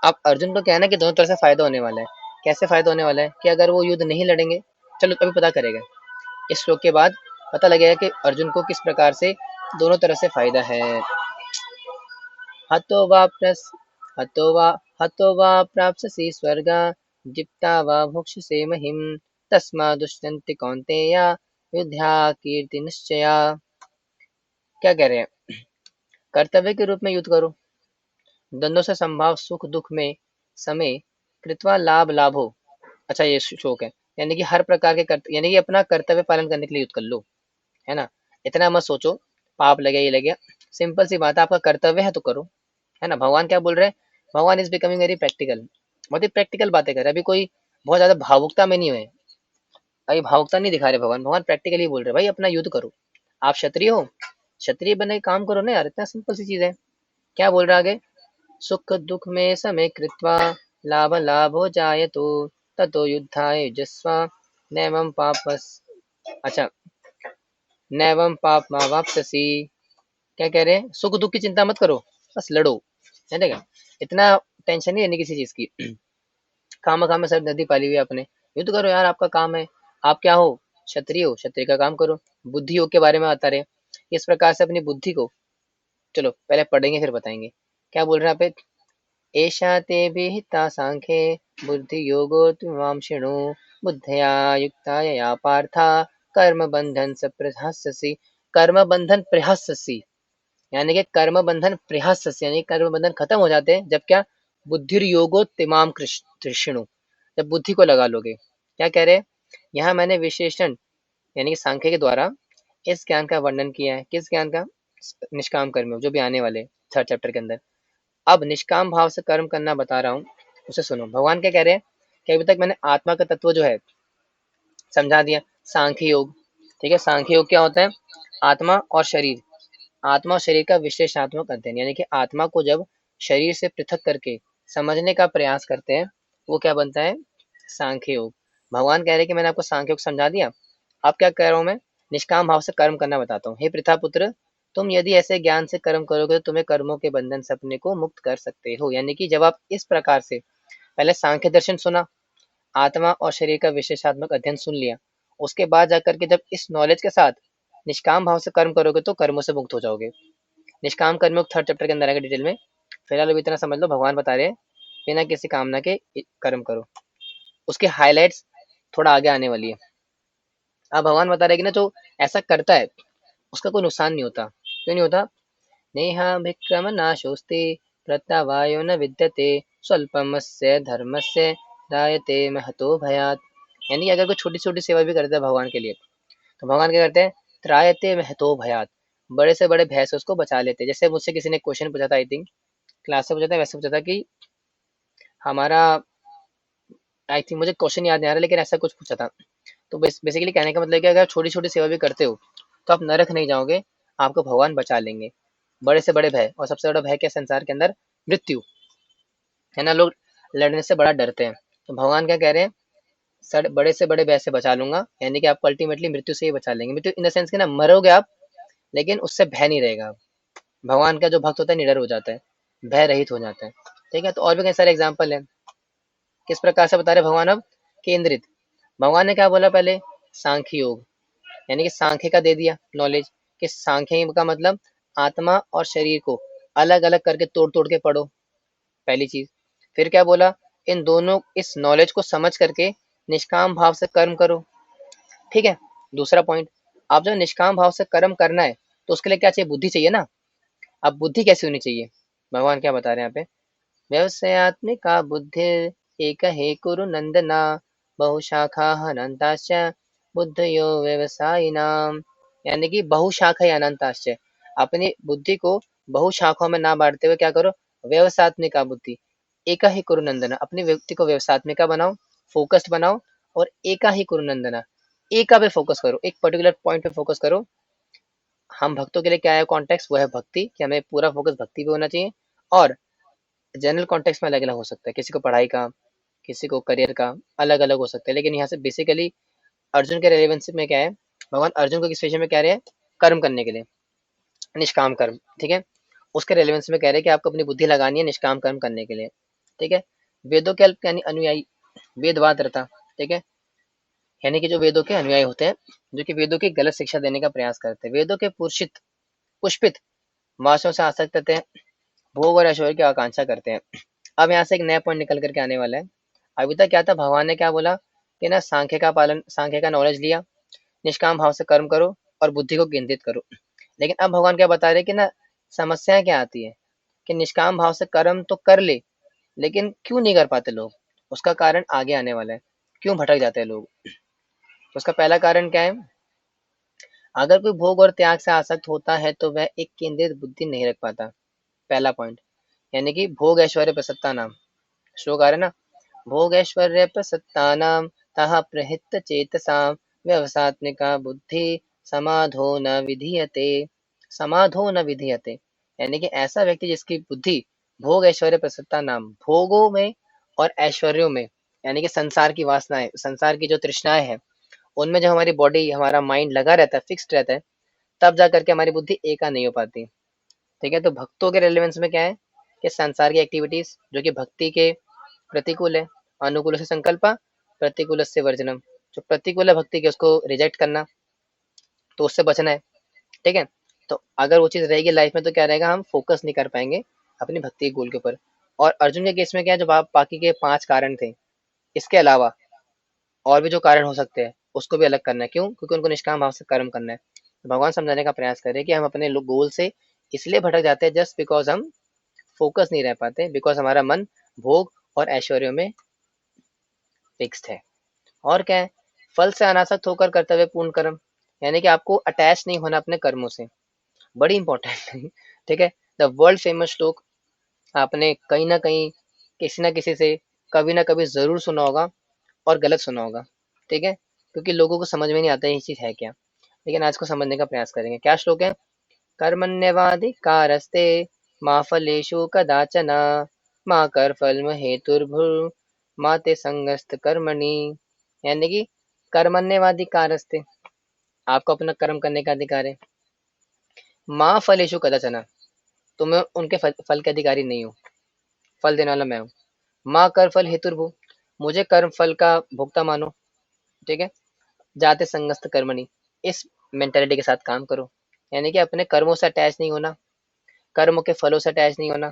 अब अर्जुन को क्या है ना कि दोनों तरफ से फायदा होने वाला है। कैसे फायदा होने वाला है कि अगर वो युद्ध नहीं लड़ेंगे, चलो अभी पता करेगा, इस श्लोक के बाद पता लगेगा कि अर्जुन को किस प्रकार से दोनों तरफ से फायदा है। हतो वा प्रस हतो वा हतो वा प्राप्स्यसि स्वर्गा जिप्ता वा भुक्षसे महिम तस्मा दुष्यन्ति कौन्तेय युद्धा कीर्ति निश्चया। क्या कह रहे हैं, कर्तव्य के रूप में युद्ध करो, द्वंद्व से संभाव सुख दुख में समय कृत्वा लाभ लाभो। अच्छा ये श्लोक है, यानी कि हर प्रकार के यानी कि अपना कर्तव्य पालन करने के लिए युद्ध कर लो, है ना। इतना मत सोचो पाप लगे ये लगे, सिंपल सी बात है, आपका कर्तव्य है तो करो, है ना। भगवान क्या बोल रहे हैं, भगवान इज बिकमिंग वेरी प्रैक्टिकल, बहुत ही प्रैक्टिकल बातें कर रहे हैं। अभी कोई बहुत ज्यादा भावुकता में नहीं हुए, अभी भावुकता नहीं दिखा रहे भगवान, भगवान प्रैक्टिकली बोल रहे हैं भाई अपना युद्ध करो। आप क्षत्रिय हो, क्षत्रिय बनने का काम करो ना यार, इतना सिंपल सी चीज है। क्या बोल रहा है आगे, सुख दुख में समय कृत्वा लाभ लाभो जायतो ततो युद्धाय युजस्व नैवं पापस, अच्छा नैवं पापमावाप्स्यसि। क्या कह रहे हैं, सुख दुख की चिंता मत करो, बस लड़ो, है ना। इतना टेंशन नहीं लेनी किसी चीज की। काम काम में सब नदी पाली हुई है आपने, युद्ध करो यार, आपका काम है। आप क्या हो, क्षत्रिय हो, क्षत्रिय का काम करो। बुद्धि योग के बारे में आता रहे, इस प्रकार से अपनी बुद्धि को, चलो पहले पढ़ेंगे फिर बताएंगे। क्या बोल रहे हैं आप, एषा ते विहिता सांख्ये बुद्धि योगो त्विमां शृणु बुद्धया युक्ता यया पार्था कर्म बंधन स प्रहास्यसि। कर्म बंधन प्रहास्यसि, यानी कि कर्म बंधन प्रहास्यसि, यानी कर्म बंधन खत्म हो जाते हैं जब क्या, बुद्धि योगो तिमाम कृष्णु, जब बुद्धि को लगा लोगे। क्या कह रहे हैं, यहाँ मैंने विशेषण यानी कि सांख्य के द्वारा इस ज्ञान का वर्णन किया है, किस ज्ञान का, निष्काम कर्म जो भी आने वाले थर्ड चैप्टर के अंदर। अब निष्काम भाव से कर्म करना बता रहा हूँ, उसे सुनो। भगवान क्या कह रहे हैं कि अभी तक मैंने आत्मा का तत्व जो है समझा दिया, सांख्य योग। ठीक है, सांख्य योग क्या होता है, आत्मा और शरीर, आत्मा और शरीर का विशेषात्मक अध्ययन, यानी कि आत्मा को जब शरीर से पृथक करके समझने का प्रयास करते हैं, वो क्या बनता है, सांख्य योग। भगवान कह रहे हैं कि मैंने आपको सांख्य योग समझा दिया, अब क्या कह रहा हूँ मैं, निष्काम भाव से कर्म करना बताता हूँ। हे पृथा पुत्र, तुम यदि ऐसे ज्ञान से कर्म करोगे तो तुम्हें कर्मों के बंधन से अपने को मुक्त कर सकते हो। यानी कि जब आप इस प्रकार से पहले सांख्य दर्शन सुना, आत्मा और शरीर का विशेषात्मक अध्ययन सुन लिया, उसके बाद जाकर के जब इस नॉलेज के साथ निष्काम भाव से कर्म करोगे तो कर्मों से मुक्त हो जाओगे। निष्काम कर्मयोग थर्ड चैप्टर के अंदर आएगा डिटेल में, फिलहाल अभी इतना समझ लो, भगवान बता रहे हैं बिना किसी कामना के कर्म करो। उसके हाईलाइट्स थोड़ा आगे आने वाली है। अब भगवान बता रहे कि ना जो ऐसा करता है उसका कोई नुकसान नहीं होता। क्यों नहीं होता, नेहाभिक्रम नाशोस्ति प्रत्यवायो न विद्यते स्वल्पमस्य धर्मस्य दायते महतो भयात। यानी कि अगर कोई छोटी छोटी सेवा भी करता है भगवान के लिए, तो भगवान क्या करते हैं, त्रायते महतो भयात, बड़े से बड़े भय से उसको बचा लेते हैं। जैसे मुझसे किसी ने क्वेश्चन पूछा था, आई थिंक क्लास से पूछा था, वैसे पूछा था कि हमारा, आई थिंक मुझे क्वेश्चन याद नहीं आ रहा लेकिन ऐसा कुछ पूछा था। तो बेसिकली कहने का मतलब कि अगर छोटी छोटी सेवा भी करते हो तो आप नरक नहीं जाओगे, आपको भगवान बचा लेंगे। बड़े से बड़े भय, और सबसे बड़ा भय क्या संसार के अंदर, मृत्यु, है ना। लोग लड़ने से बड़ा डरते हैं, तो भगवान क्या कह रहे हैं, बड़े से बड़े भय से बचा लूंगा, यानी कि आपको अल्टीमेटली मृत्यु से ही बचा लेंगे। मृत्यु इन द सेंस कि ना मरोगे आप, लेकिन उससे भय नहीं रहेगा। भगवान का जो भक्त होता है निडर हो जाता है, भय रहित हो जाता है। ठीक है, तो और भी कई सारे एग्जाम्पल है। किस प्रकार से बता रहे भगवान अब? केंद्रित। भगवान ने क्या बोला पहले? सांख्य योग, यानी कि सांख्य का दे दिया नॉलेज, कि सांख्य का मतलब आत्मा और शरीर को अलग अलग करके तोड़ तोड़ के पढ़ो, पहली चीज। फिर क्या बोला? इन दोनों इस नॉलेज को समझ करके निष्काम भाव से कर्म करो। ठीक है, दूसरा पॉइंट, आप जब निष्काम भाव से कर्म करना है तो उसके लिए क्या चाहिए? बुद्धि चाहिए ना। अब बुद्धि कैसी होनी चाहिए? भगवान क्या बता रहे हैं यहाँ पे? व्यवसायत्मिका बुद्धि एक हे कुरु नंदना बहुशाखा अनंताश्च बुद्धयो व्यवसायिनाम, यानी कि बहुशाखा अनंताश्च, अपनी बुद्धि को बहुशाखाओं में ना बांटते हुए क्या करो? व्यवसायत्मिका बुद्धि एका ही कुरु नंदना, अपनी व्यक्ति को व्यवसायत्मिका बनाओ, फोकस्ड बनाओ, और एका ही कुरु नंदना, एका पे फोकस करो, एक पर्टिकुलर पॉइंट पे फोकस करो। हम भक्तों के लिए क्या है कॉन्टेक्स्ट? वो है भक्ति, कि हमें पूरा फोकस भक्ति पे होना चाहिए। और जनरल कॉन्टेक्स्ट में अलग अलग हो सकता है, किसी को पढ़ाई का, किसी को करियर का, अलग अलग हो सकता है। लेकिन यहाँ से बेसिकली अर्जुन के रेलेवेंस में क्या है, भगवान अर्जुन को किस विषय में कह रहे हैं? कर्म करने के लिए, निष्काम कर्म। ठीक है, उसके रेलेवेंस में कह रहे हैं कि आपको अपनी बुद्धि लगानी है निष्काम कर्म करने के लिए। ठीक है, वेदों के अल्प यानी अनुयायी, वेदवाद रहता। ठीक है, यानी कि जो वेदों के अनुयायी होते हैं, जो कि वेदों की गलत शिक्षा देने का प्रयास करते हैं, वेदों के पुष्पित पुष्पित वासों से आसक्त रहते हैं, भोग और ऐश्वर्य की आकांक्षा करते हैं। अब यहाँ से एक नया पॉइंट निकल करके आने वाला है। अभी तक क्या था? भगवान ने क्या बोला कि ना सांख्य का पालन, सांख्य का नॉलेज लिया, निष्काम भाव से कर्म करो और बुद्धि को केंद्रित करो। लेकिन अब भगवान क्या बता रहे हैं कि ना समस्याएं क्या आती है, कि निष्काम भाव से कर्म तो कर ले, लेकिन क्यों नहीं कर पाते लोग? उसका कारण आगे आने वाला है, क्यों भटक जाते हैं लोग। तो उसका पहला कारण क्या है? अगर कोई भोग और त्याग से आसक्त होता है तो वह एक केंद्रित बुद्धि नहीं रख पाता, पहला पॉइंट। यानी कि भोग ऐश्वर्य प्रसन्नता नाम, श्लोक आ रहा है ना, भोगैश्वर्य प्रसत्तानां तः प्रहित चेतसां व्यवसात्मिका बुद्धि समाधो न विधीयते, समाधो न विधीयते, यानी कि ऐसा व्यक्ति जिसकी बुद्धि भोग ऐश्वर्य प्रसन्नता नाम, भोगों में और ऐश्वर्यों में, यानी कि संसार की वासनाएं, संसार की जो तृष्णाएं हैं, उनमें जब हमारी बॉडी, हमारा माइंड लगा रहता है, फिक्स्ड रहता है, तब जा करके हमारी बुद्धि एका नहीं हो पाती। ठीक है, तो भक्तों के रेलेवेंस में क्या है, कि संसार की एक्टिविटीज जो कि भक्ति के प्रतिकूल है, अनुकूल से संकल्प, प्रतिकूल से वर्जनम, जो प्रतिकूल है भक्ति के उसको रिजेक्ट करना, तो उससे बचना है। ठीक है, तो अगर वो चीज रहेगी लाइफ में तो क्या रहेगा? हम फोकस नहीं कर पाएंगे अपनी भक्ति के गोल के ऊपर। और अर्जुन के केस में क्या है, जो बाकी के 5 कारण थे, इसके अलावा और भी जो कारण हो सकते हैं उसको भी अलग करना है। क्यों? क्योंकि उनको निष्काम भाव से कर्म करना है। तो भगवान समझाने का प्रयास करें कि हम अपने गोल से इसलिए भटक जाते हैं जस्ट बिकॉज हम फोकस नहीं रह पाते, बिकॉज हमारा मन भोग और ऐश्वर्य में फिक्स्ड है। और क्या है? फल से अनासक्त होकर कर्तव्य पूर्ण कर्म, यानी कि आपको अटैच नहीं होना अपने कर्मों से, बड़ी इंपॉर्टेंट है। ठीक है, द वर्ल्ड फेमस श्लोक आपने कहीं ना कहीं किसी ना किसी से कभी ना कभी जरूर सुना होगा, और गलत सुना होगा। ठीक है, क्योंकि लोगों को समझ में नहीं आता ये चीज है क्या। लेकिन आज को समझने का प्रयास करेंगे। क्या श्लोक है? कर्मण्यवाधिकारस्ते मा फलेषु कदाचन मा कर्मफल हेतुर्भुर् मा ते संगस्त कर्मणि, यानी कि कर्मण्यवाधिकारस्ते, आपको अपना कर्म करने का अधिकार है, माँ फलेषु कदाचन, तो मैं उनके फल के अधिकारी नहीं हूँ, फल देने वाला मैं हूँ। माँ कर्म फल हेतुर्भु, मुझे कर्म फल का भोक्ता मानो। ठीक है, जाते संगस्त कर्मणि, इस मेंटेलिटी के साथ काम करो, यानी कि अपने कर्मों से अटैच नहीं होना, कर्म के फलों से अटैच नहीं होना।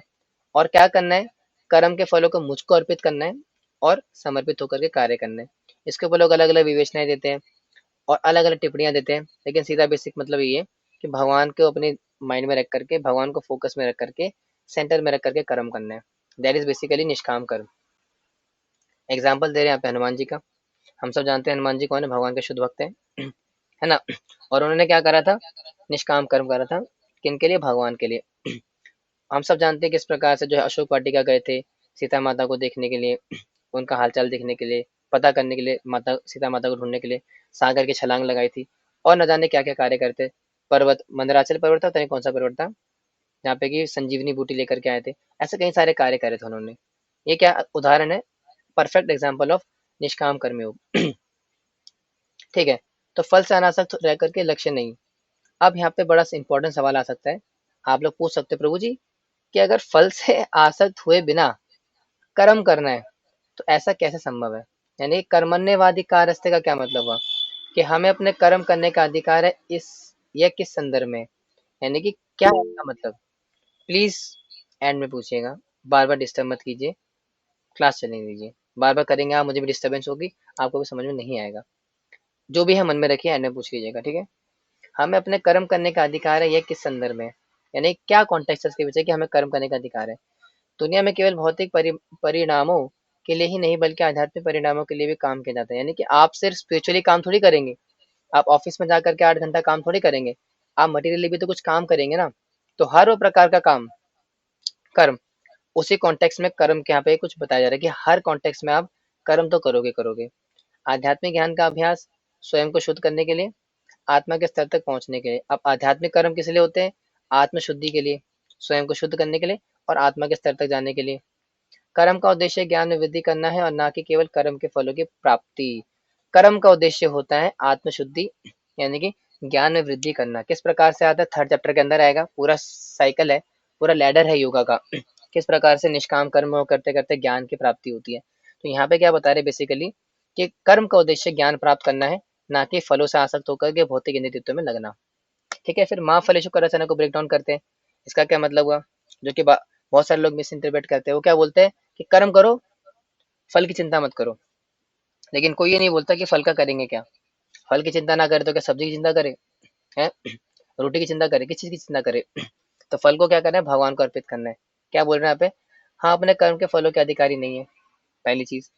और क्या करना है? कर्म के फलों को मुझको अर्पित करना है और समर्पित होकर के कार्य करना है। इसके ऊपर लोग अलग अलग विवेचनाएं देते हैं और अलग अलग टिप्पणियां देते हैं, लेकिन सीधा बेसिक मतलब ये है कि भगवान को अपने माइंड में रख करके, भगवान को फोकस में रख करके, सेंटर में रख करके कर्म करना है। दैट इज बेसिकली निष्काम कर्म। एग्जाम्पल दे रहे हैं यहाँ पे हनुमान जी का। हम सब जानते हैं हनुमान जी कौन है, भगवान के शुद्ध भक्त हैं, है ना। और उन्होंने क्या करा था? निष्काम कर्म करा था। किन के लिए? भगवान के लिए। हम सब जानते हैं किस प्रकार से जो है अशोक वाटिका गए थे सीता माता को देखने के लिए, उनका हालचाल देखने के लिए, पता करने के लिए, माता सीता माता को ढूंढने के लिए सागर की छलांग लगाई थी, और न जाने क्या क्या कार्य करते। पर्वत, मंदराचल पर्वत था, पता नहीं कौन सा पर्वत था, जहाँ पे कि संजीवनी बूटी लेकर के आए थे। ऐसे कई सारे कार्य करे थे उन्होंने। ये क्या उदाहरण है? परफेक्ट एग्जाम्पल ऑफ निष्काम कर्मयोग। ठीक है, तो फल से अनासक्त रह करके लक्ष्य नहीं। अब यहाँ पे बड़ा इंपॉर्टेंट सवाल आ सकता है, आप लोग पूछ सकते हो प्रभु जी कि अगर फल से आसक्त हुए बिना कर्म करना है तो ऐसा कैसे संभव है? यानी कर्मण्यवाधिकारस्ते का क्या मतलब हुआ कि हमें अपने कर्म करने का अधिकार है, इस यह किस संदर्भ में, यानी कि क्या है इसका मतलब? प्लीज एंड में पूछिएगा, बार बार डिस्टर्ब मत कीजिए, क्लास चलने दीजिए। बार बार करेंगे आप, मुझे भी डिस्टर्बेंस होगी, आपको भी समझ में नहीं आएगा। जो भी है मन में रखिए, एंड में पूछ लीजिएगा, ठीक है। हमें अपने कर्म करने का अधिकार है, यह किस संदर्भ में, यानी क्या कॉन्टेक्स्ट है इसके पीछे कि हमें कर्म करने का अधिकार है। दुनिया में केवल भौतिक परिणामों के लिए ही नहीं बल्कि आध्यात्मिक परिणामों के लिए भी काम किया जाता है। यानी कि आप सिर्फ स्पिरिचुअली काम थोड़ी करेंगे, आप ऑफिस में जा करके 8 घंटा काम थोड़ी करेंगे, आप मटेरियली भी तो कुछ काम करेंगे ना। तो हर वो प्रकार का काम, कर्म, उसी कॉन्टेक्स्ट में कर्म के यहाँ पे कुछ बताया जा रहा है कि हर कॉन्टेक्स्ट में आप कर्म तो करोगे करोगे। आध्यात्मिक ज्ञान का अभ्यास स्वयं को शुद्ध करने के लिए, आत्मा के स्तर तक पहुंचने के लिए। अब आध्यात्मिक कर्म किस लिए होते हैं? आत्म शुद्धि के लिए, स्वयं को शुद्ध करने के लिए और आत्मा के स्तर तक जाने के लिए। कर्म का उद्देश्य ज्ञान में वृद्धि करना है और ना कि केवल कर्म के फलों की प्राप्ति। कर्म का उद्देश्य होता है आत्मशुद्धि, यानी कि ज्ञान में वृद्धि करना। किस प्रकार से आता है? 3rd चैप्टर के अंदर आएगा, पूरा साइकिल है, पूरा लैडर है योगा का। किस प्रकार से निष्काम कर्म करते करते ज्ञान की प्राप्ति होती है। तो यहाँ पे क्या बता रहे बेसिकली कि कर्म का उद्देश्य ज्ञान प्राप्त करना है, ना कि फलों से आसक्त होकर के भौतिक इंद्रियों में लगना। ठीक है, फिर माँ फलेषु कर रचना को ब्रेक डाउन करते हैं। इसका क्या मतलब हुआ, जो कि बहुत सारे लोग मिस इंटरप्रेट करते हैं। वो क्या बोलते हैं कि कर्म करो, फल की चिंता मत करो, लेकिन कोई ये नहीं बोलता कि फल का करेंगे क्या। फल की चिंता ना करे तो क्या सब्जी की चिंता करे हैं? रोटी की चिंता करे, किस चीज की चिंता करे? तो फल को क्या करना है? भगवान को अर्पित करना है। क्या बोल रहे हैं यहाँ पे? हाँ, अपने कर्म के फलों के अधिकारी नहीं है, पहली चीज।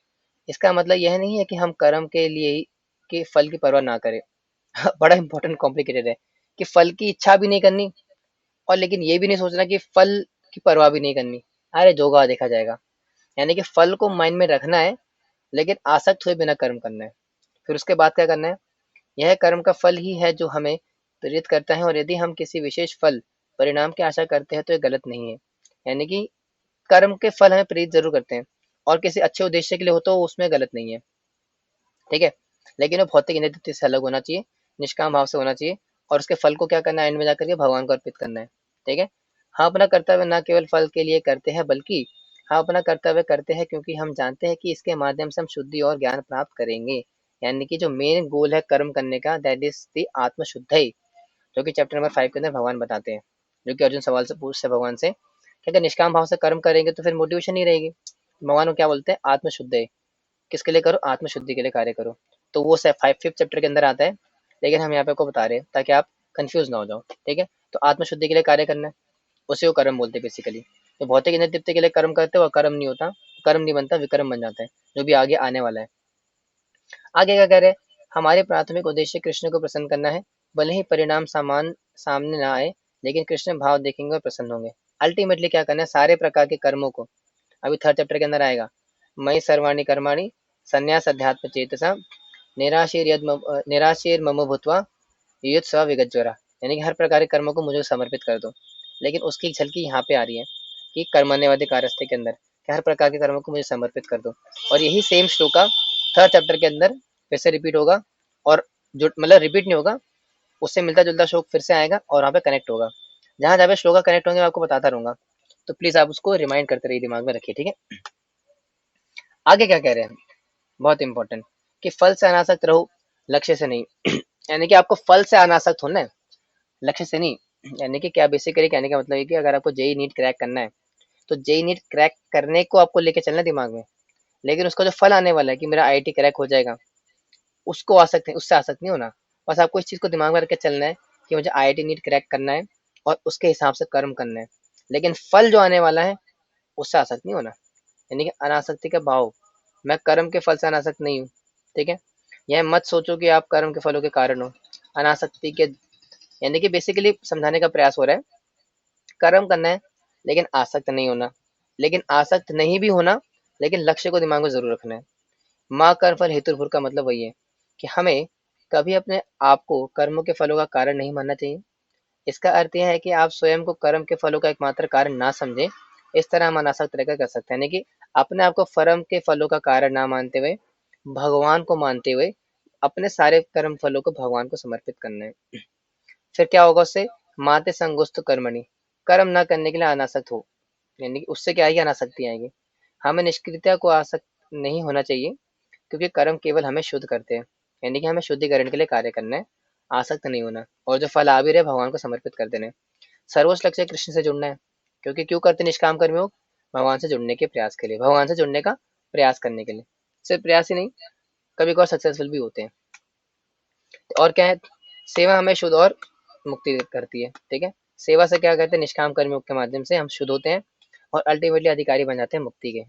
इसका मतलब यह नहीं है कि हम कर्म के लिए ही कि फल की परवाह ना करें। बड़ा इंपॉर्टेंट कॉम्प्लिकेटेड है कि फल की इच्छा भी नहीं करनी और लेकिन ये भी नहीं सोचना कि फल की परवाह भी नहीं करनी। अरे जो होगा देखा जाएगा। यानी कि फल को माइंड में रखना है, लेकिन आसक्त हुए बिना कर्म करना है। फिर उसके बाद क्या करना है? यह कर्म का फल ही है जो हमें प्रेरित करता है, और यदि हम किसी विशेष फल परिणाम की आशा करते हैं तो ये गलत नहीं है। यानी कि कर्म के फल हमें प्रेरित जरूर करते हैं और किसी अच्छे उद्देश्य के लिए हो तो उसमें गलत नहीं है, ठीक है। लेकिन वो भौतिक नित्य से अलग होना चाहिए, निष्काम भाव से होना चाहिए, और उसके फल को क्या करना है? एंड में जाकर के भगवान को अर्पित करना है, ठीक है। हाँ, अपना कर्तव्य न केवल फल के लिए करते हैं, बल्कि हाँ, अपना कर्तव्य करते हैं क्योंकि हम जानते हैं कि इसके माध्यम से हम शुद्धि और ज्ञान प्राप्त करेंगे। यानी कि जो मेन गोल है कर्म करने का, दैट इज द आत्म शुद्धि, जो कि चैप्टर नंबर 5 के अंदर भगवान बताते हैं। जो कि अर्जुन सवाल से पूछते हैं भगवान से कि अगर निष्काम भाव से कर्म करेंगे तो फिर मोटिवेशन नहीं रहेगी। भगवान को क्या बोलते हैं? आत्म शुद्धि। किसके लिए करो? आत्म शुद्धि के लिए कार्य करो। तो वो 5th चैप्टर के अंदर आता है, लेकिन हम यहाँ पे आपको बता रहे हैं ताकि आप कंफ्यूज ना हो जाओ, ठीक है। तो आत्म शुद्धि के लिए कार्य करना है, उसी को कर्म बोलते हैं बेसिकली। तो भौतिक इंद्रिय तृप्ति के लिए कर्म करते हो, कर्म नहीं होता, कर्म नहीं बनता, विकर्म बन जाता है, जो भी आगे आने वाला है। आगे क्या कह रहे हैं? हमारे प्राथमिक उद्देश्य कृष्ण को प्रसन्न करना है, भले ही परिणाम समान सामने ना आए, लेकिन कृष्ण भाव देखेंगे और प्रसन्न होंगे। अल्टीमेटली क्या करना है? सारे प्रकार के कर्मों को, अभी 3rd चैप्टर के अंदर आएगा, मई सर्वाणी कर्माणि संन्यास अध्यात्म चेतसा निराशीर मम भूतवा युत्सव विगज्वरा। यानी कि हर प्रकार के कर्मों को मुझे समर्पित कर दो। लेकिन उसकी एक झलकी यहाँ पे आ रही है कि कर्मण्यवादी कारस्ते के अंदर कि हर प्रकार के कर्मों को मुझे समर्पित कर दो। और यही सेम श्लोका 3rd चैप्टर के अंदर फिर से रिपीट होगा, और जो मतलब रिपीट नहीं होगा, उससे मिलता जुलता श्लोक फिर से आएगा और वहाँ पे कनेक्ट होगा। जहाँ जहाँ पे श्लोका कनेक्ट होंगे मैं आपको बताता रहूंगा, तो प्लीज आप उसको रिमाइंड करते रहिए, दिमाग में रखिए, ठीक है। आगे क्या कह रहे हैं? बहुत इंपॉर्टेंट, कि फल से अनासक्त रहो, लक्ष्य से नहीं। यानी कि आपको फल से अनासक्त होना है, लक्ष्य से नहीं। यानी कि क्या बेसिकली कहने का मतलब है कि अगर आपको जेई नीट क्रैक करना है तो जेई नीट क्रैक करने को आपको लेके चलना है दिमाग में, लेकिन उसका जो फल आने वाला है कि मेरा आईआईटी क्रैक हो जाएगा, उसको आसक्त नहीं, उससे आसक्त नहीं होना। बस आपको इस चीज को दिमाग में रख के चलना है कि मुझे आईआईटी नीट क्रैक करना है और उसके हिसाब से कर्म करना है, लेकिन फल जो आने वाला है उससे आसक्त नहीं होना। यानी कि अनासक्ति का भाव, मैं कर्म के फल से अनासक्त नहीं हूँ, ठीक है। यह मत सोचो कि आप कर्म के फलों के कारण हो, अनासक्ति के, यानी कि बेसिकली समझाने का प्रयास हो रहा है, कर्म करना है लेकिन आसक्त नहीं होना, लेकिन आसक्त नहीं भी होना, लेकिन लक्ष्य को दिमाग में जरूर रखना है। माँ कर्म फल हेतुर्भुर का मतलब वही है कि हमें कभी अपने आप को कर्मों के फलों का कारण नहीं मानना चाहिए। इसका अर्थ यह है कि आप स्वयं को कर्म के फलों का एकमात्र कारण ना समझें। इस तरह हम अनासक्त रहकर कर सकते हैं, यानी कि अपने आप को कर्म के फलों का कारण ना मानते हुए भगवान को मानते हुए अपने सारे कर्म फलों को भगवान को समर्पित करना है। फिर क्या होगा उससे, माते संगुस्तु कर्मणि, कर्म ना करने के लिए अनासक्त हो, यानी कि उससे क्या आएगी, अनासक्ति आएगी। हमें निष्क्रियता को आसक्त नहीं होना चाहिए, क्योंकि कर्म केवल हमें शुद्ध करते हैं, यानी कि हमें शुद्धिकरण के लिए कार्य करना है, आसक्त नहीं होना, और जो फल आ भी रहे भगवान को समर्पित कर देना है। सर्वोच्च लक्ष्य कृष्ण से जुड़ना है, क्योंकि क्यों करते निष्काम कर्म योग, भगवान से जुड़ने के प्रयास के लिए, भगवान से जुड़ने का प्रयास करने के लिए। सिर्फ प्रयास ही नहीं, कभी कभार सक्सेसफुल भी होते हैं। और क्या है, सेवा हमें शुद्ध और मुक्ति करती है, ठीक है। सेवा से क्या करते हैं, निष्काम कर्मयोग के माध्यम से हम शुद्ध होते हैं और अल्टीमेटली अधिकारी बन जाते हैं मुक्ति के,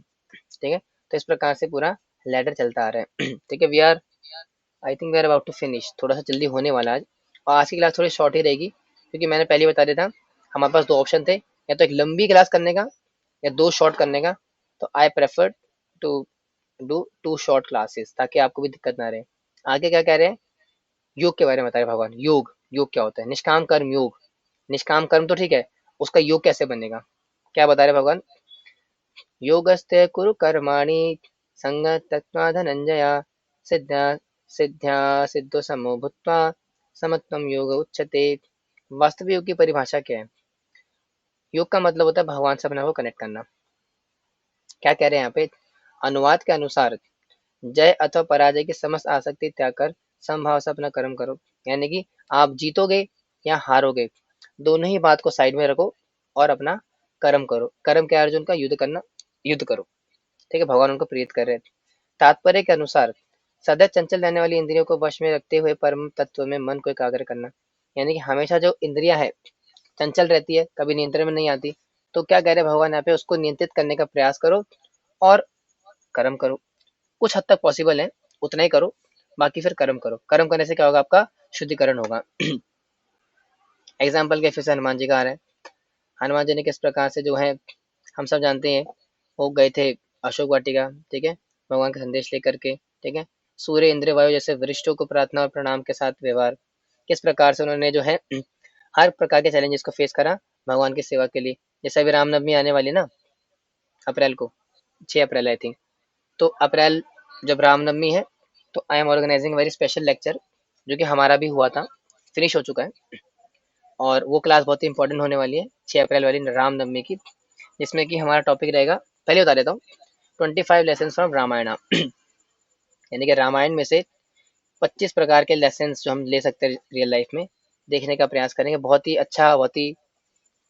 ठीक है। तो इस प्रकार से पूरा लैडर चलता आ रहा है। ठीक है, we are, I think we are about to finish, थोड़ा सा जल्दी होने वाला आज, और आज की क्लास थोड़ी शॉर्ट ही रहेगी, क्योंकि मैंने पहले बता दिया था हमारे पास दो ऑप्शन थे, या तो एक लंबी क्लास करने का या दो शॉर्ट करने का। तो I prefer to do two short classes, ताकि आपको भी दिक्कत ना रहे। आगे क्या कह रहे हैं, योग के बारे में बता रहे भगवान। योग, योग क्या होता है, निष्काम कर्म योग। निष्काम कर्म तो ठीक है, उसका योग कैसे बनेगा, क्या बता रहे भगवान, योगस्ते कुरु कर्माणि संगत्वा धनंजय, सिद्धा सिद्ध्या सिद्धो समो भूत्वा समत्वम योग उच्यते। वास्तविक योग की परिभाषा क्या है, योग का मतलब होता है भगवान से अपने आप को कनेक्ट करना। क्या कह रहे हैं यहाँ पे, अनुवाद के अनुसार जय अथवा पराजय की समस्त आसक्ति त्याग कर समभाव से अपना कर्म करो, यानी कि आप जीतोगे या हारोगे, दोनों ही बात को साइड में रखो और अपना कर्म करो। कर्म क्या है अर्जुन का, युद्ध करना, युद्ध करो, ठीक है। भगवान उनको प्रेरित कर रहे हैं। तात्पर्य के अनुसार सदैव चंचल रहने वाली इंद्रियों को वश में रखते हुए परम तत्व में मन को एकाग्र करना, यानी कि हमेशा जो इंद्रिया है चंचल रहती है, कभी नियंत्रण में नहीं आती, तो क्या कह रहे हैं भगवान यहाँ पे, उसको नियंत्रित करने का प्रयास करो और कर्म करो। कुछ हद तक पॉसिबल है, उतना ही करो, बाकी फिर कर्म करो। कर्म करने से क्या होगा, आपका शुद्धिकरण होगा। एग्जाम्पल के फिर से हनुमान जी का आ रहा है। हनुमान जी ने किस प्रकार से जो है, हम सब जानते हैं, वो गए थे अशोक वाटिका, ठीक है, भगवान का संदेश लेकर के, ठीक है। सूर्य इंद्र वायु जैसे वरिष्ठों को प्रार्थना और प्रणाम के साथ व्यवहार, किस प्रकार से उन्होंने जो है हर प्रकार के चैलेंजेस को फेस करा भगवान की सेवा के लिए। जैसे अभी रामनवमी आने वाली ना, अप्रैल को, 6 अप्रैल आई थिंक, तो अप्रैल जब रामनवमी है, तो I am organizing very special lecture, जो कि हमारा भी हुआ था, फिनिश हो चुका है, और वो क्लास बहुत ही इंपॉर्टेंट होने वाली है 6 अप्रैल वाली रामनवमी की, जिसमें कि हमारा टॉपिक रहेगा, पहले बता देता हूँ, 25 लेसन फ्रॉम रामायण, यानी कि रामायण में से 25 प्रकार के लेसन जो हम ले सकते हैं रियल लाइफ में, देखने का प्रयास करेंगे। बहुत ही अच्छा, बहुत ही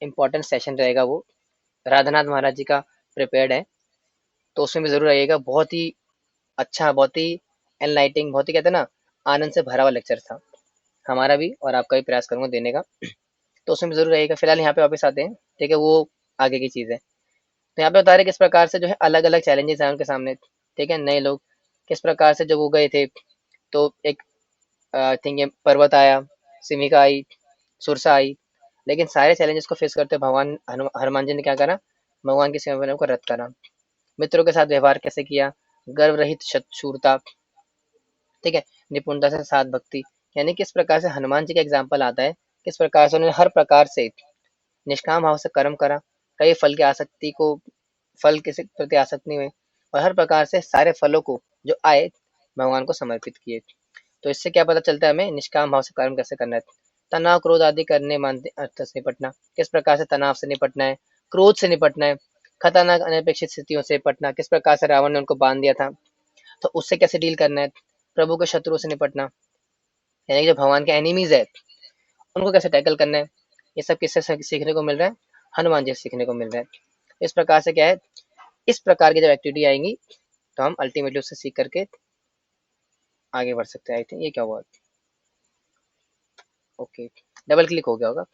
इंपॉर्टेंट सेशन रहेगा वो, राधानाथ महाराज जी का प्रिपेयर्ड है, तो उसमें भी जरूर आइएगा। बहुत ही अच्छा, बहुत ही एनलाइटिंग, बहुत ही कहते हैं ना, आनंद से भरा हुआ लेक्चर था हमारा भी, और आपका भी प्रयास करूंगा देने का, तो उसमें भी जरूर रहेगा। फिलहाल यहाँ पे वापस आते हैं, ठीक है, वो आगे की चीज़ है। तो यहाँ पे बता रहे किस प्रकार से जो है अलग अलग चैलेंजेस हैं उनके सामने, ठीक है। नए लोग किस प्रकार से जब वो गए थे, तो एक आई थिंक ये पर्वत आया, सिमिका आई, सुरसा आई, लेकिन सारे चैलेंजेस को फेस करते भगवान हनुमान जी ने क्या करा, भगवान की सेवा को रद्द करा। मित्रों के साथ व्यवहार कैसे किया, गर्व रहित शूरता, ठीक है, निपुणता से साथ भक्ति, यानी किस प्रकार से हनुमान जी का एग्जाम्पल आता है, किस प्रकार से उन्होंने हर प्रकार से निष्काम भाव से कर्म करा, कई फल की आसक्ति को, फल किसी प्रति आसक्त नहीं हुए, और हर प्रकार से सारे फलों को जो आए भगवान को समर्पित किए। तो इससे क्या पता चलता है हमें, निष्काम भाव से कर्म कैसे करना है। तनाव क्रोध आदि करने मानते अर्थ से निपटना, किस प्रकार से तनाव से निपटना है, क्रोध से निपटना है, खतरनाक अनपेक्षित स्थितियों से निपटना, किस प्रकार से रावण ने उनको बांध दिया था, तो उससे कैसे डील करना है, प्रभु के शत्रुओं से निपटना, यानी कि जो भगवान के एनिमीज है उनको कैसे टैकल करना है, ये सब किससे सीखने को मिल रहा है, हनुमान जी से सीखने को मिल रहा है। इस प्रकार से क्या है, इस प्रकार की जब एक्टिविटी आएंगी तो हम अल्टीमेटली उससे सीख करके आगे बढ़ सकते हैं। आई थिंक ये क्या हुआ, ओके, डबल क्लिक हो गया होगा।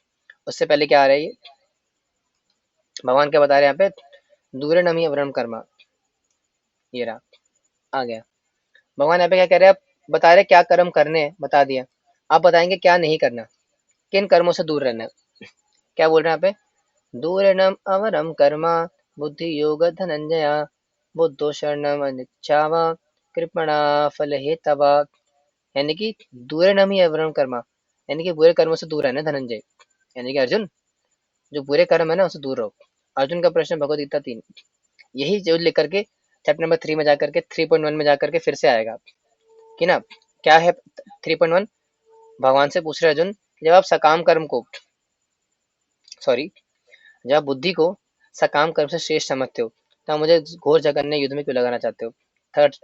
उससे पहले क्या आ रहा है, ये भगवान क्या बता रहे हैं यहाँ पे, दूरे नमी अवरम कर्मा, ये रहा, आ गया। भगवान यहाँ पे क्या कह रहे हैं, आप बता रहे क्या कर्म करने हैं, बता दिया, आप बताएंगे क्या नहीं करना, किन कर्मों से दूर रहना है। क्या बोल रहे हैं यहाँ पे, दूरणम अवरम कर्मा बुद्धि योग धनंजया, बुद्धो शरणम अनिच्छावा कृपणा फल हेतवा, यानी कि दूरणम ही अवरम कर्मा, यानी कि बुरे कर्मों से दूर रहना है धनंजय, यानी कि अर्जुन जो बुरे कर्म है ना उससे दूर रहो। अर्जुन का प्रश्न भगवद गीता 3, यही जो लेकर के चैप्टर नंबर 3 में जाकर के 3.1 में जाकर के फिर से आएगा कि ना क्या है 3.1। भगवान से पूछ रहे अर्जुन, जब आप सकाम कर्म को सॉरी जब आप बुद्धि को सकाम कर्म से श्रेष्ठ समझते हो तो आप मुझे घोर जगन्य युद्ध में क्यों लगाना चाहते हो। थर्ड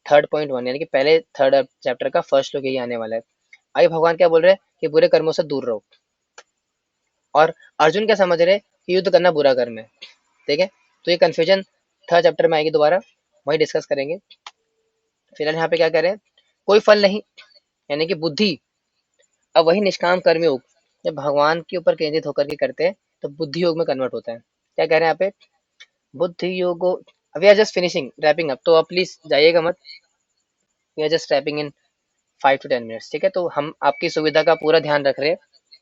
थर्ड पॉइंट वन यानी कि पहले थर्ड चैप्टर का फर्स्ट श्लोक यही आने वाला है। आइए भगवान क्या बोल रहे हैं कि बुरे कर्मों से दूर रहो, और अर्जुन क्या समझ रहे हैं कि युद्ध करना बुरा कर्म है। ठीक है, तो ये कंफ्यूजन थर्ड चैप्टर में आएगी, दोबारा वही डिस्कस करेंगे। फिलहाल यहाँ पे क्या कह रहे हैं, कोई फल नहीं यानी कि बुद्धि। अब वही निष्काम कर्मयोग जब भगवान के ऊपर केंद्रित होकर के करते हैं तो बुद्धि योग में कन्वर्ट होता है। क्या कह रहे हैं यहाँ पे, बुद्धि योगो। We are just finishing wrapping up, तो आप प्लीज जाइएगा मत, we are just wrapping in 5 to 10 minutes. ठीक है, तो हम आपकी सुविधा का पूरा ध्यान रख रहे हैं,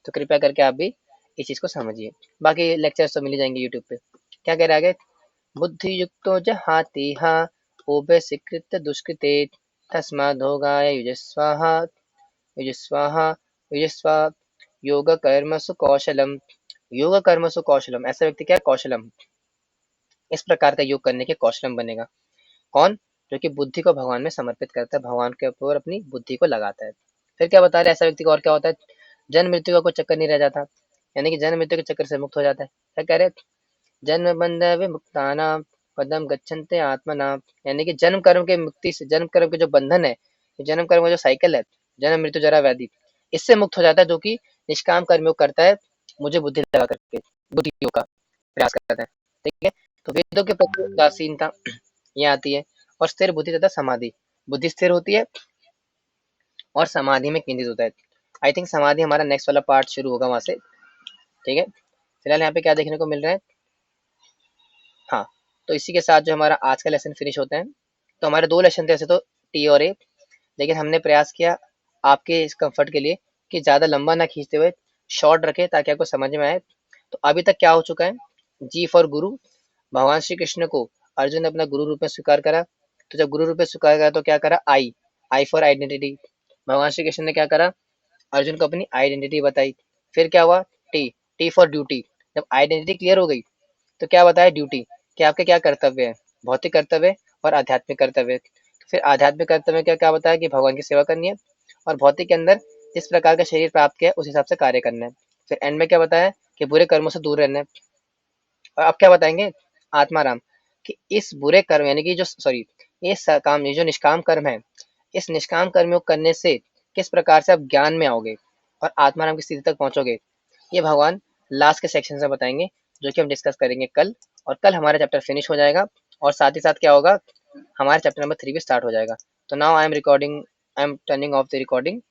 तो कृपया करके आप भी इस चीज को समझिए। बाकी लेक्चर्स तो मिल ही जाएंगे यूट्यूब पे। क्या कह रहा है आगे, बुद्धि युक्तो जहाति हा ओबे सिकृत दुष्कृते तस्माद्भोगाय युजस्वाहा युजस्वाहा युजस्वा योग कर्मसु कौशलम। योग कर्मसु कौशलम, ऐसा व्यक्ति क्या है, कौशलम, इस प्रकार का योग करने के कौशलम बनेगा। कौन, जो कि बुद्धि को भगवान में समर्पित करता है, भगवान के ऊपर अपनी बुद्धि को लगाता है। फिर क्या बता रहे हैं, ऐसा व्यक्ति को और क्या होता है, जन्म मृत्यु का कोई चक्कर नहीं रह जाता, यानी कि जन्म मृत्यु के चक्कर से मुक्त हो जाता है। क्या कह रहे हैं, जन्म बंध विमुक्ताना पदम गच्छन्ते आत्मना, यानी कि जन्म कर्म के मुक्ति से, जन्म कर्म के जो बंधन है, जन्म कर्म का जो साइकिल है, जन्म मृत्यु जरा व्याधि, इससे मुक्त हो जाता है जो कि निष्काम कर्मयोग करता है, मुझे बुद्धि लगा करके बुद्धि योग का प्रयास करता है। ठीक है, तो वेदों के प्रति उदासीनता ये आती है, और स्थिर बुद्धि तथा समाधि, बुद्धि स्थिर होती है और समाधि में केंद्रित होता है। आई थिंक समाधि हमारा नेक्स्ट वाला पार्ट शुरू होगा वहां से। ठीक है, फिलहाल यहाँ पे क्या देखने को मिल रहा है, हाँ, तो इसी के साथ जो हमारा आज का लेसन फिनिश होता है। तो हमारे 2 लेसन थे ऐसे तो, टी और ए, लेकिन हमने प्रयास किया आपके इस कंफर्ट के लिए कि ज़्यादा लंबा ना खींचते हुए शॉर्ट रखें ताकि आपको समझ में आए। तो अभी तक क्या हो चुका है, जी फॉर गुरु, भगवान श्री कृष्ण को अर्जुन ने अपना गुरु रूप में स्वीकार करा। तो जब गुरु रूप में स्वीकार करा तो क्या करा, आई, आई फॉर आइडेंटिटी, भगवान श्री कृष्ण ने क्या करा, अर्जुन को अपनी आइडेंटिटी बताई। फिर क्या हुआ, टी, टी फॉर ड्यूटी, जब आइडेंटिटी क्लियर हो गई तो क्या बताया, ड्यूटी, कि आपके क्या कर्तव्य है, भौतिक कर्तव्य और आध्यात्मिक कर्तव्य। फिर आध्यात्मिक कर्तव्य क्या क्या बताया कि भगवान की सेवा करनी है, और भौतिक के अंदर जिस प्रकार का शरीर प्राप्त किया है उस हिसाब से कार्य करना है। फिर एंड में क्या बताया कि बुरे कर्मों से दूर रहना है। और अब क्या बताएंगे, आत्माराम, कि इस बुरे कर्म यानी कि जो सॉरी ये काम, ये जो निष्काम कर्म है, इस निष्काम कर्म योग करने से किस प्रकार से आप ज्ञान में आओगे और आत्माराम की स्थिति तक पहुंचोगे, ये भगवान लास्ट के सेक्शन से बताएंगे, जो कि हम डिस्कस करेंगे कल। और कल हमारा चैप्टर फिनिश हो जाएगा, और साथ ही साथ क्या होगा, हमारा चैप्टर नंबर 3 भी स्टार्ट हो जाएगा। तो now I am recording, I am turning of the recording.